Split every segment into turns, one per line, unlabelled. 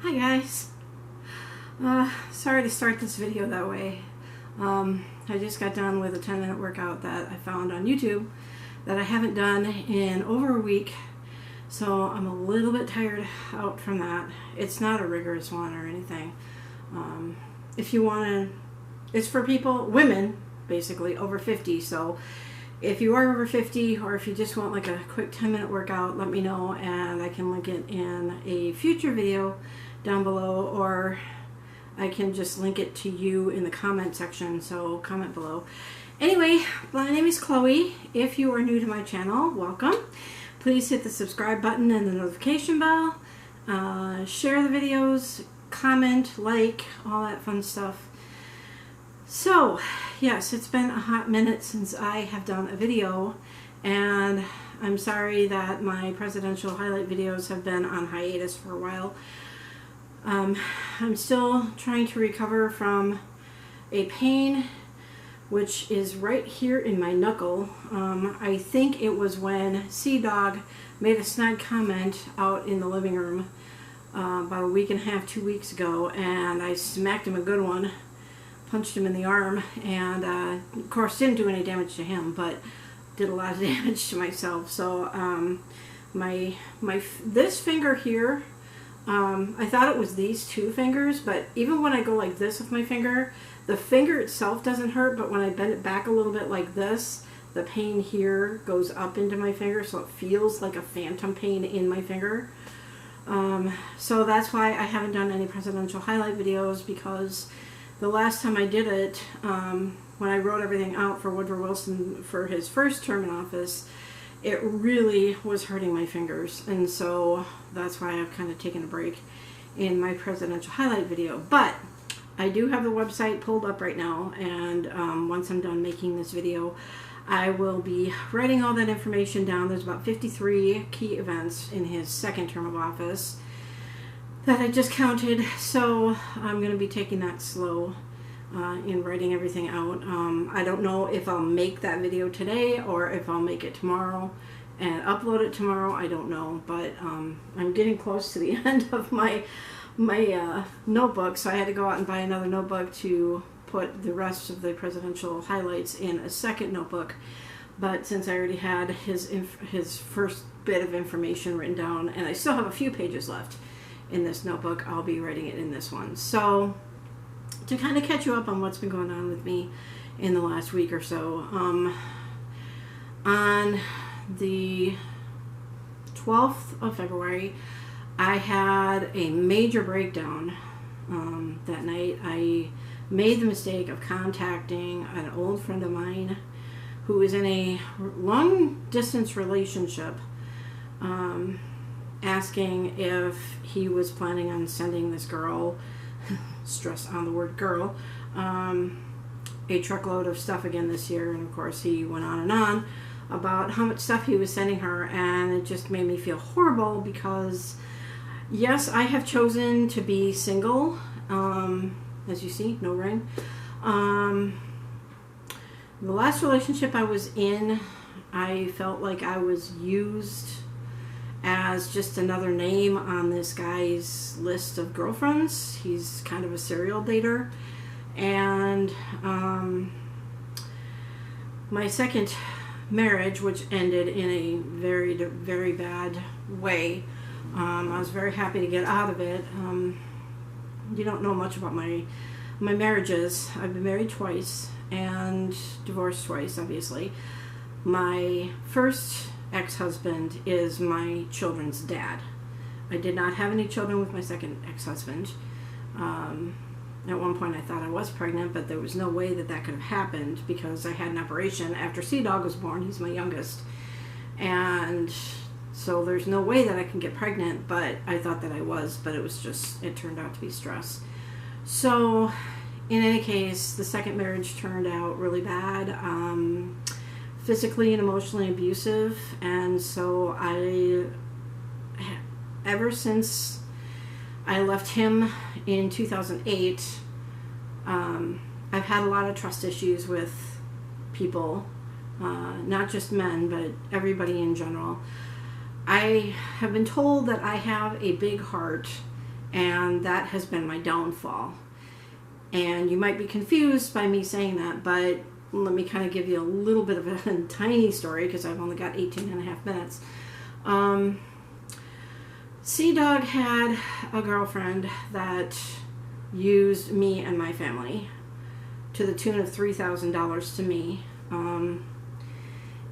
Hi guys. Sorry to start this video that way. I just got done with a 10-minute workout that I found on YouTube that I haven't done in over a week, so I'm a little bit tired out from that. It's not a rigorous one or anything. If you want to, it's for people, women basically, over 50, so if you are over 50 or if you just want like a quick 10-minute workout, let me know and I can link it in a future video down below, or I can just link it to you in the comment section, so comment below. Anyway, my name is Chloe. If you are new to my channel, welcome. Please hit the subscribe button and the notification bell. Share the videos, comment, like, all that fun stuff. So, yes, it's been a hot minute since I have done a video, and I'm sorry that my presidential highlight videos have been on hiatus for a while. I'm still trying to recover from a pain which is right here in my knuckle. I think it was when C-Dawg made a snide comment out in the living room about a week and a half, 2 weeks ago, and I smacked him a good one, punched him in the arm, and of course didn't do any damage to him, but did a lot of damage to myself. So this finger here, I thought it was these two fingers, but even when I go like this with my finger, the finger itself doesn't hurt, but when I bend it back a little bit like this, the pain here goes up into my finger, so it feels like a phantom pain in my finger. So that's why I haven't done any presidential highlight videos, because the last time I did it, when I wrote everything out for Woodrow Wilson for his first term in office, it really was hurting my fingers, and so that's why I've kind of taken a break in my presidential highlight video. But I do have the website pulled up right now, and once I'm done making this video, I will be writing all that information down. There's about 53 key events in his second term of office that I just counted, so I'm going to be taking that slow in writing everything out. I don't know if I'll make that video today or if I'll make it tomorrow and upload it tomorrow. I don't know, but I'm getting close to the end of my notebook, so I had to go out and buy another notebook to put the rest of the presidential highlights in a second notebook. But since I already had his first bit of information written down, and I still have a few pages left in this notebook, I'll be writing it in this one. So to kind of catch you up on what's been going on with me in the last week or so, on the 12th of February, I had a major breakdown. That night I made the mistake of contacting an old friend of mine who is in a long-distance relationship, asking if he was planning on sending this girl, stress on the word girl, a truckload of stuff again this year. And of course he went on and on about how much stuff he was sending her, and it just made me feel horrible because yes, I have chosen to be single. As you see, no ring. The last relationship I was in, I felt like I was used as just another name on this guy's list of girlfriends. He's kind of a serial dater. And my second marriage, which ended in a very, very bad way, I was very happy to get out of it. You don't know much about my marriages. I've been married twice and divorced twice, obviously. My first ex-husband is my children's dad. I did not have any children with my second ex-husband. At one point I thought I was pregnant, but there was no way that that could have happened because I had an operation after C-Dawg was born. He's my youngest, and so there's no way that I can get pregnant, but I thought that I was, but it turned out to be stress. So in any case, the second marriage turned out really bad, physically and emotionally abusive, and so ever since I left him in 2008, I've had a lot of trust issues with people, not just men, but everybody in general. I have been told that I have a big heart And that has been my downfall. And you might be confused by me saying that, but let me kind of give you a little bit of a tiny story because I've only got 18 and a half minutes. C-Dawg had a girlfriend that used me and my family to the tune of $3,000 to me.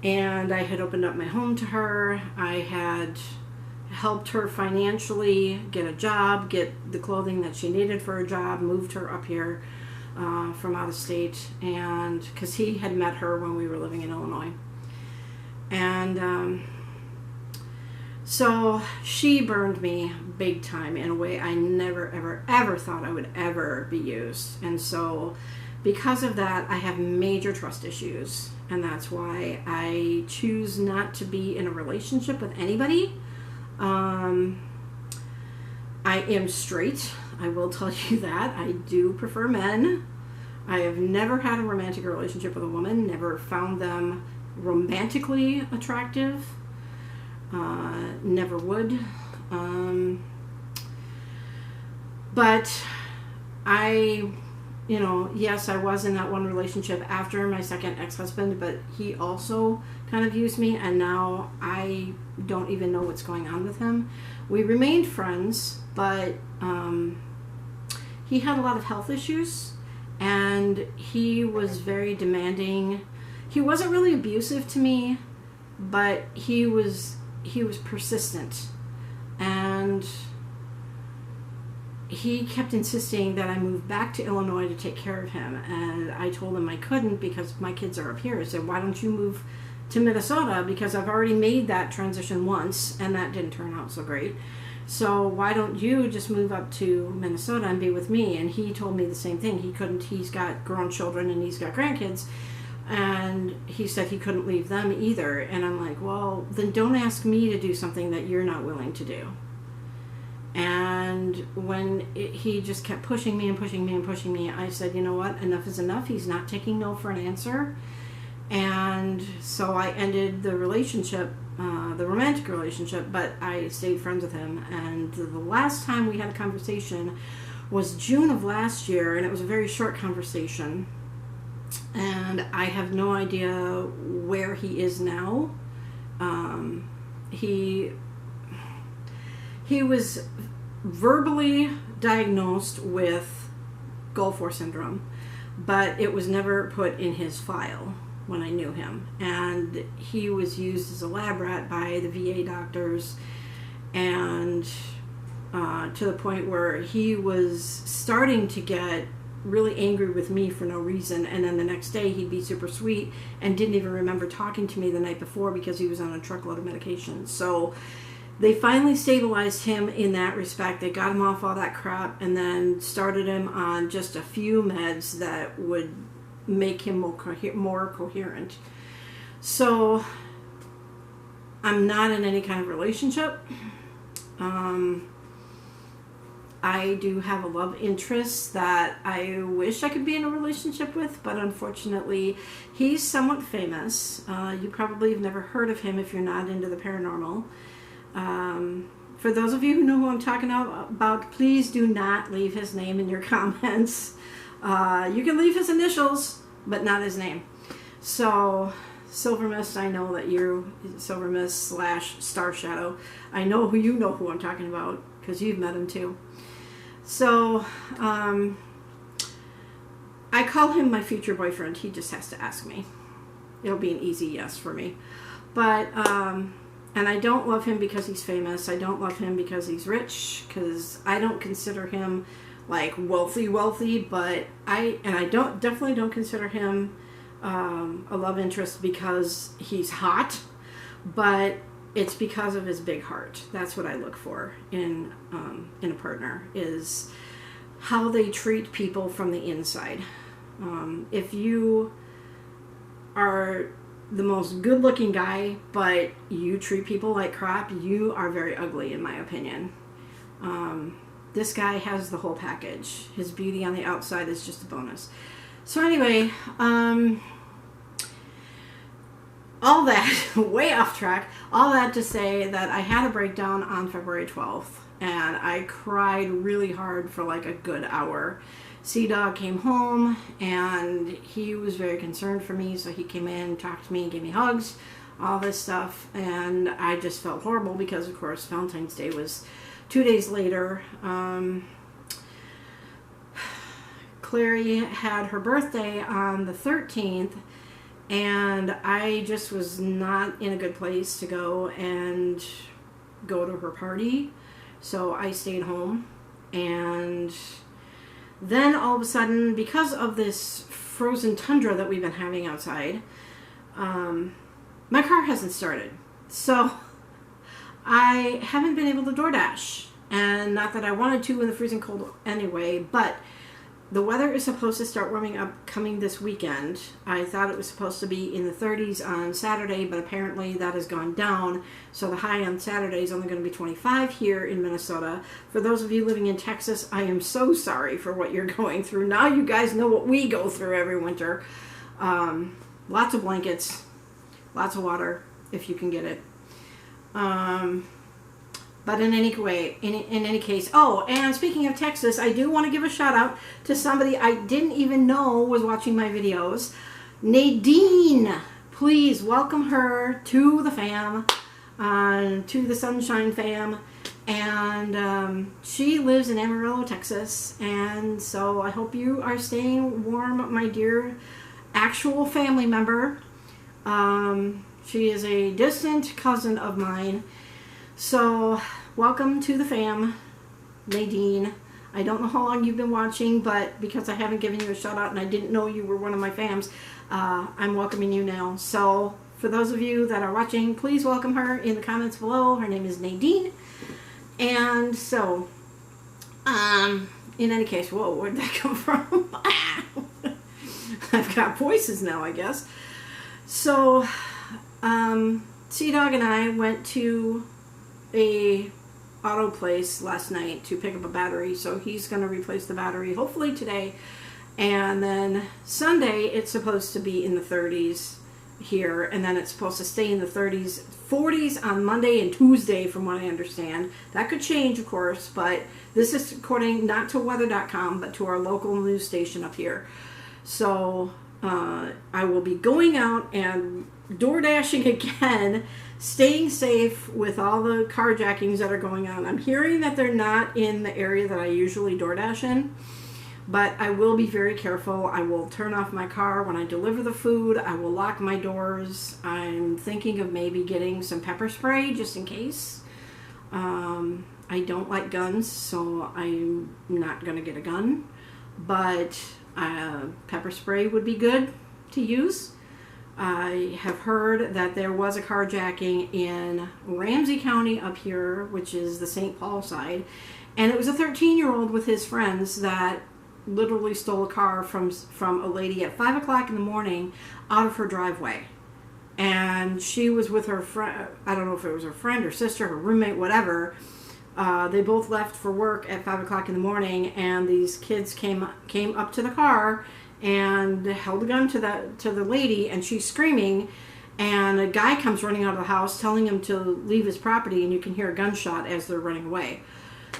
And I had opened up my home to her. I had helped her financially get a job, get the clothing that she needed for a job, moved her up here from out of state, and because he had met her when we were living in Illinois. And so she burned me big time in a way I never, ever, ever thought I would ever be used. And so because of that, I have major trust issues. And that's why I choose not to be in a relationship with anybody. I am straight. I will tell you that. I do prefer men. I have never had a romantic relationship with a woman. Never found them romantically attractive. Never would. But yes, I was in that one relationship after my second ex-husband, but he also kind of used me, and now I don't even know what's going on with him. We remained friends, but he had a lot of health issues, and he was very demanding. He wasn't really abusive to me, but he was persistent, and he kept insisting that I move back to Illinois to take care of him, and I told him I couldn't because my kids are up here. I said, why don't you move to Minnesota, because I've already made that transition once and that didn't turn out so great. So why don't you just move up to Minnesota and be with me? And he told me the same thing. He couldn't. He's got grown children and he's got grandkids, and he said he couldn't leave them either. And I'm like, well, then don't ask me to do something that you're not willing to do. And when he just kept pushing me and pushing me and pushing me, I said, you know what, enough is enough. He's not taking no for an answer. And so I ended the relationship, the romantic relationship, but I stayed friends with him. And the last time we had a conversation was June of last year, and it was a very short conversation. And I have no idea where he is now. He was verbally diagnosed with Gulf War syndrome, but it was never put in his file when I knew him. And he was used as a lab rat by the VA doctors, and to the point where he was starting to get really angry with me for no reason, and then the next day he'd be super sweet and didn't even remember talking to me the night before because he was on a truckload of medication. So they finally stabilized him in that respect. They got him off all that crap and then started him on just a few meds that would make him more coherent. So I'm not in any kind of relationship. I do have a love interest that I wish I could be in a relationship with, but unfortunately he's somewhat famous. You probably have never heard of him if you're not into the paranormal. For those of you who know who I'm talking about, please do not leave his name in your comments. You can leave his initials, but not his name. So, Silver Mist, I know that you're Silver Mist / Star Shadow. I know who I'm talking about because you've met him too. So, I call him my future boyfriend. He just has to ask me. It'll be an easy yes for me. But, and I don't love him because he's famous. I don't love him because he's rich, because I don't consider him like wealthy, but definitely don't consider him a love interest because he's hot, but it's because of his big heart. That's what I look for in a partner, is how they treat people from the inside. If you are the most good-looking guy, but you treat people like crap, you are very ugly, in my opinion. This guy has the whole package. His beauty on the outside is just a bonus. So anyway, all that, way off track, all that to say that I had a breakdown on February 12th. and I cried really hard for like a good hour. C-Dawg came home, and he was very concerned for me, so he came in, talked to me, gave me hugs, all this stuff, and I just felt horrible because, of course, Valentine's Day was 2 days later. Clary had her birthday on the 13th, and I just was not in a good place to go to her party, so I stayed home. And then all of a sudden, because of this frozen tundra that we've been having outside, my car hasn't started. So I haven't been able to DoorDash. And not that I wanted to in the freezing cold anyway, but the weather is supposed to start warming up coming this weekend. I thought it was supposed to be in the 30s on Saturday, but apparently that has gone down. So the high on Saturday is only going to be 25 here in Minnesota. For those of you living in Texas, I am so sorry for what you're going through. Now you guys know what we go through every winter. Lots of blankets, lots of water, if you can get it. But in any case, oh, and speaking of Texas, I do want to give a shout out to somebody I didn't even know was watching my videos. Nadine, please welcome her to the fam, to the Sunshine fam. And she lives in Amarillo, Texas. And so I hope you are staying warm, my dear actual family member. She is a distant cousin of mine. So, welcome to the fam, Nadine. I don't know how long you've been watching, but because I haven't given you a shout out and I didn't know you were one of my fams, I'm welcoming you now. So, for those of you that are watching, please welcome her in the comments below. Her name is Nadine. And so, in any case, whoa, where'd that come from? I've got voices now, I guess. So, C-Dawg and I went to a auto place last night to pick up a battery, so he's going to replace the battery hopefully today. And then Sunday it's supposed to be in the 30s here, and then it's supposed to stay in the 30s, 40s on Monday and Tuesday from what I understand. That could change, of course, but this is according not to weather.com but to our local news station up here. So I will be going out and DoorDashing again, staying safe with all the carjackings that are going on. I'm hearing that they're not in the area that I usually DoorDash in, but I will be very careful. I will turn off my car when I deliver the food. I will lock my doors. I'm thinking of maybe getting some pepper spray just in case. I don't like guns, so I'm not going to get a gun, but pepper spray would be good to use. I have heard that there was a carjacking in Ramsey County up here, which is the St. Paul side, and it was a 13-year-old with his friends that literally stole a car from a lady at 5 o'clock in the morning out of her driveway. And she was with her friend, I don't know if it was her friend or sister, her roommate, whatever. They both left for work at 5 o'clock in the morning, and these kids came up to the car and held a gun to the lady, and she's screaming, and a guy comes running out of the house telling him to leave his property, and you can hear a gunshot as they're running away.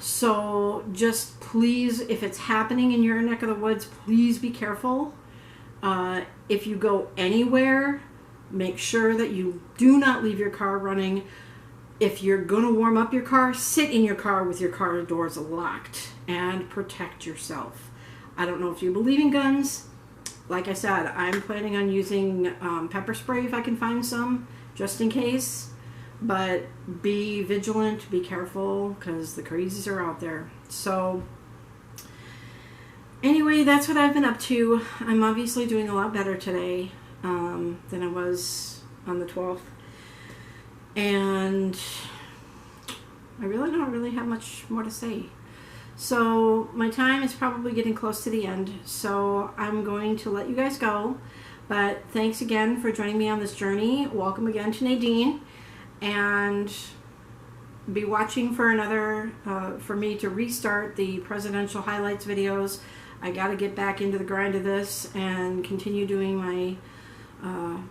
So just please, if it's happening in your neck of the woods, please be careful. If you go anywhere, make sure that you do not leave your car running. If you're going to warm up your car, sit in your car with your car doors locked and protect yourself. I don't know if you believe in guns. Like I said, I'm planning on using pepper spray if I can find some, just in case. But be vigilant, be careful, because the crazies are out there. So, anyway, that's what I've been up to. I'm obviously doing a lot better today than I was on the 12th. And I really don't have much more to say. So my time is probably getting close to the end, so I'm going to let you guys go. But thanks again for joining me on this journey. Welcome again to Nadine, and be watching for another, for me to restart the presidential highlights videos. I got to get back into the grind of this and continue doing my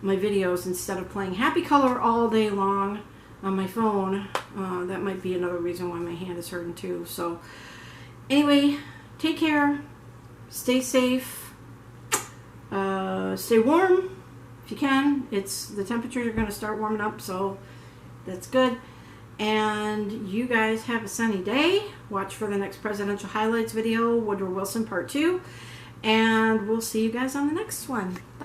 my videos instead of playing Happy Color all day long. on my phone. That might be another reason why my hand is hurting too. So anyway, take care, stay safe, stay warm if you can. The temperatures are going to start warming up, so that's good. And you guys have a sunny day. Watch for the next presidential highlights video, Woodrow Wilson part 2, and we'll see you guys on the next one. Bye.